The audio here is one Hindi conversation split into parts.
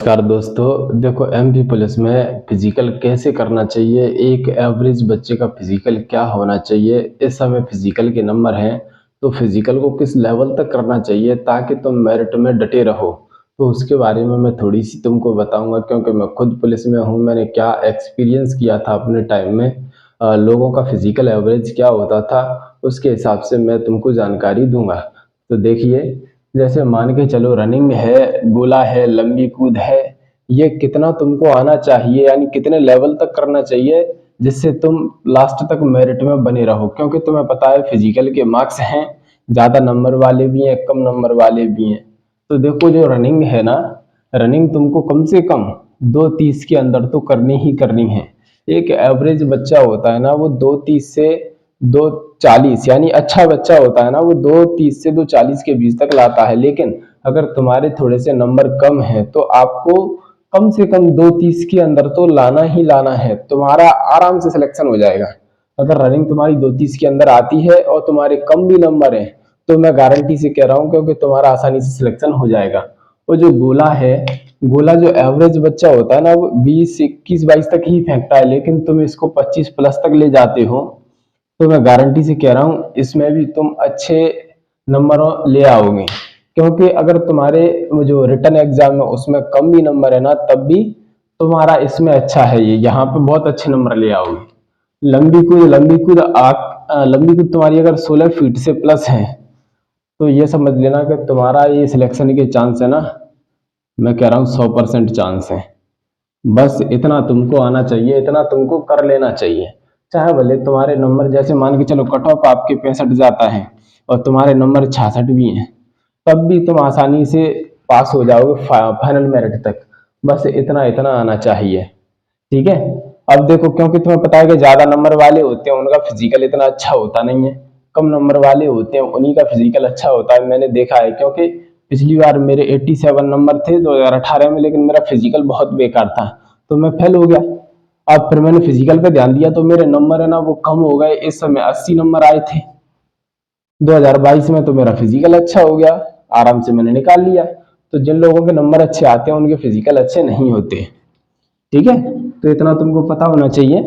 नमस्कार दोस्तों, देखो एमपी पुलिस में फिजिकल कैसे करना चाहिए, एक एवरेज बच्चे का फिजिकल क्या होना चाहिए, इस समय फिजिकल के नंबर हैं तो फिजिकल को किस लेवल तक करना चाहिए ताकि तुम मेरिट में डटे रहो। तो उसके बारे में मैं थोड़ी सी तुमको बताऊंगा क्योंकि मैं खुद पुलिस में हूँ। मैंने क्या एक्सपीरियंस किया था अपने टाइम में, लोगों का फिजिकल एवरेज क्या होता था, उसके हिसाब से मैं तुमको जानकारी दूंगा। तो देखिए, जैसे मान के चलो रनिंग है, गोला है, लंबी कूद है, ये कितना तुमको आना चाहिए यानी कितने लेवल तक करना चाहिए जिससे तुम लास्ट तक मेरिट में बने रहो। क्योंकि तुम्हें पता है फिजिकल के मार्क्स हैं, ज्यादा नंबर वाले भी हैं, कम नंबर वाले भी हैं। तो देखो जो रनिंग है ना, रनिंग तुमको कम से कम 2:30 के अंदर तो करनी ही करनी है। एक एवरेज बच्चा होता है ना, वो 2:30 से 2:40 यानी अच्छा बच्चा होता है ना, वो 2:30 से 2:40 के बीच तक लाता है। लेकिन अगर तुम्हारे थोड़े से नंबर कम है तो आपको कम से कम 2:30 के अंदर तो लाना ही लाना है, तुम्हारा आराम से सिलेक्शन हो जाएगा। अगर रनिंग तुम्हारी 2:30 के अंदर आती है और तुम्हारे कम भी नंबर है तो मैं गारंटी से कह रहा हूँ क्योंकि तुम्हारा आसानी से सिलेक्शन हो जाएगा। और जो गोला है, गोला जो एवरेज बच्चा होता है ना, वो 20 21 22 तक ही फेंकता है, लेकिन तुम इसको 25 प्लस तक ले जाते हो। तो मैं गारंटी से कह रहा हूँ इसमें भी तुम अच्छे नंबर ले आओगे। क्योंकि अगर तुम्हारे जो रिटन एग्जाम है उसमें कम भी नंबर है ना, तब भी तुम्हारा इसमें अच्छा है, ये यहाँ पे बहुत अच्छे नंबर ले आओगे। लंबी कूद तुम्हारी अगर 16 फीट से प्लस है तो ये समझ लेना कि तुम्हारा ये सिलेक्शन के चांस है ना, मैं कह रहा हूँ 100% चांस है। बस इतना तुमको आना चाहिए, इतना तुमको कर लेना चाहिए। चाहे भले तुम्हारे नंबर जैसे मान के चलो कट ऑफ आपके 65 जाता है और तुम्हारे नंबर 66 भी हैं, तब भी तुम आसानी से पास हो जाओगे फाइनल मेरिट तक। बस इतना इतना आना चाहिए, ठीक है। अब देखो, क्योंकि तुम्हें पता है कि ज्यादा नंबर वाले होते हैं उनका फिजिकल इतना अच्छा होता नहीं है, कम नंबर वाले होते हैं उन्हीं का फिजिकल अच्छा होता है, मैंने देखा है। क्योंकि पिछली बार मेरे 87 नंबर थे 2018 में, लेकिन मेरा फिजिकल बहुत बेकार था तो मैं फेल हो गया। अब फिर मैंने फिजिकल पे ध्यान दिया तो मेरे नंबर है ना वो कम हो गए, इस समय 80 नंबर आए थे। 2022 में तो मेरा फिजिकल अच्छा हो गया, आराम से मैंने निकाल लिया। तो जिन लोगों के नंबर अच्छे आते हैं उनके फिजिकल अच्छे नहीं होते, ठीक है। तो इतना तुमको पता होना चाहिए,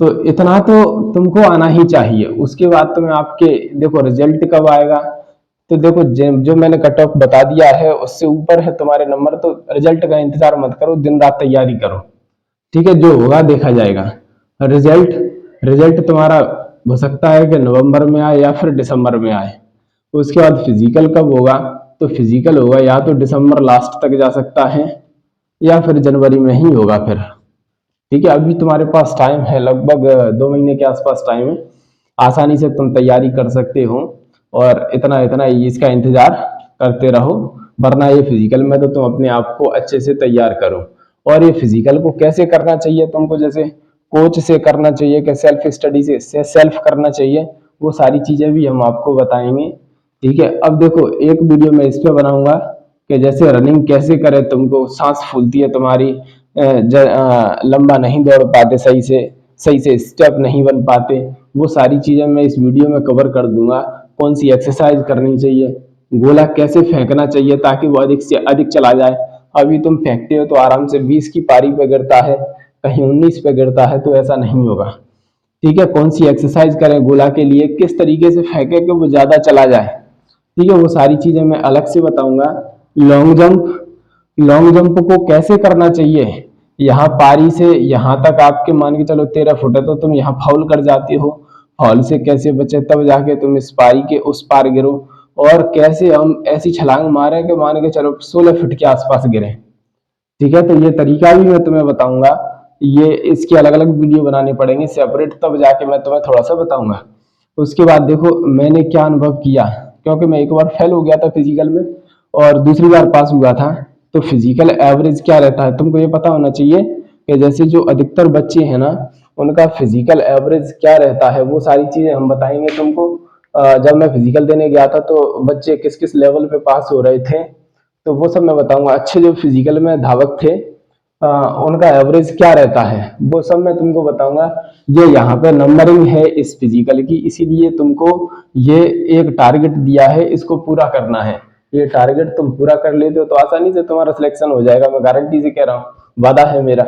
तो इतना तो तुमको आना ही चाहिए। उसके बाद तुम्हें आपके देखो रिजल्ट कब आएगा, तो देखो जो मैंने कट ऑफ बता दिया है उससे ऊपर है तुम्हारे नंबर, तो रिजल्ट का इंतजार मत करो, दिन रात तैयारी करो, ठीक है। जो होगा देखा जाएगा। रिजल्ट रिजल्ट तुम्हारा हो सकता है कि नवंबर में आए या फिर दिसंबर में आए। उसके बाद फिजिकल कब होगा, तो फिजिकल होगा या तो दिसंबर लास्ट तक जा सकता है या फिर जनवरी में ही होगा फिर, ठीक है। अभी तुम्हारे पास टाइम है, लगभग 2 महीने के आसपास टाइम है, आसानी से तुम तैयारी कर सकते हो। और इतना इतना इसका इंतजार करते रहो, वरना ये फिजिकल में तो तुम अपने आप को अच्छे से तैयार करो। और ये फिजिकल को कैसे करना चाहिए तुमको, जैसे कोच से करना चाहिए कि सेल्फ स्टडी से सेल्फ करना चाहिए, वो सारी चीजें भी हम आपको बताएंगे, ठीक है। अब देखो एक वीडियो मैं इस पे बनाऊंगा कि जैसे रनिंग कैसे करे, तुमको सांस फूलती है तुम्हारी, लंबा नहीं दौड़ पाते, सही से स्टेप नहीं बन पाते, वो सारी चीजें मैं इस वीडियो में कवर कर दूंगा। कौन सी एक्सरसाइज करनी चाहिए, गोला कैसे फेंकना चाहिए ताकि वो अधिक से अधिक चला जाए। अभी तुम फेंकते हो तो आराम से 20 की पारी पे गिरता है, कहीं 19 पे गिरता है, तो ऐसा नहीं होगा, ठीक है। कौन सी एक्सरसाइज करें गोला के लिए, किस तरीके से फेंके कि वो ज्यादा चला जाए, ठीक है। वो सारी चीजें मैं अलग से बताऊंगा। लॉन्ग जंप लॉन्ग जंप को कैसे करना चाहिए, यहाँ पारी से यहाँ तक आपके मान के चलो 13 फुट है तो तुम यहाँ फाउल कर जाते हो, फाउल से कैसे बचे तब जाके तुम इस पारी के उस पार गिरो। और कैसे हम ऐसी छलांग मारे कि मान के चलो 16 फीट के आसपास गिरे, ठीक है। तो ये तरीका भी मैं तुम्हें बताऊंगा, ये इसके अलग अलग वीडियो बनाने पड़ेंगे सेपरेट, तब जाके मैं तुम्हें थोड़ा सा बताऊंगा। उसके बाद देखो मैंने क्या अनुभव किया, क्योंकि मैं एक बार फेल हो गया था फिजिकल में और दूसरी बार पास हुआ था। तो फिजिकल एवरेज क्या रहता है तुमको ये पता होना चाहिए कि जैसे जो अधिकतर बच्चे हैं ना, उनका फिजिकल एवरेज क्या रहता है, वो सारी चीजें हम बताएंगे तुमको। जब मैं फिजिकल देने गया था तो बच्चे किस किस लेवल पे पास हो रहे थे, तो वो सब मैं बताऊंगा। अच्छे जो फिजिकल में धावक थे, उनका एवरेज क्या रहता है वो सब मैं तुमको बताऊंगा। ये यहाँ पे नंबरिंग है इस फिजिकल की, इसीलिए तुमको ये एक टारगेट दिया है, इसको पूरा करना है। ये टारगेट तुम पूरा कर लेते हो तो आसानी से तुम्हारा सिलेक्शन हो जाएगा, मैं गारंटी से कह रहा हूँ, वादा है मेरा।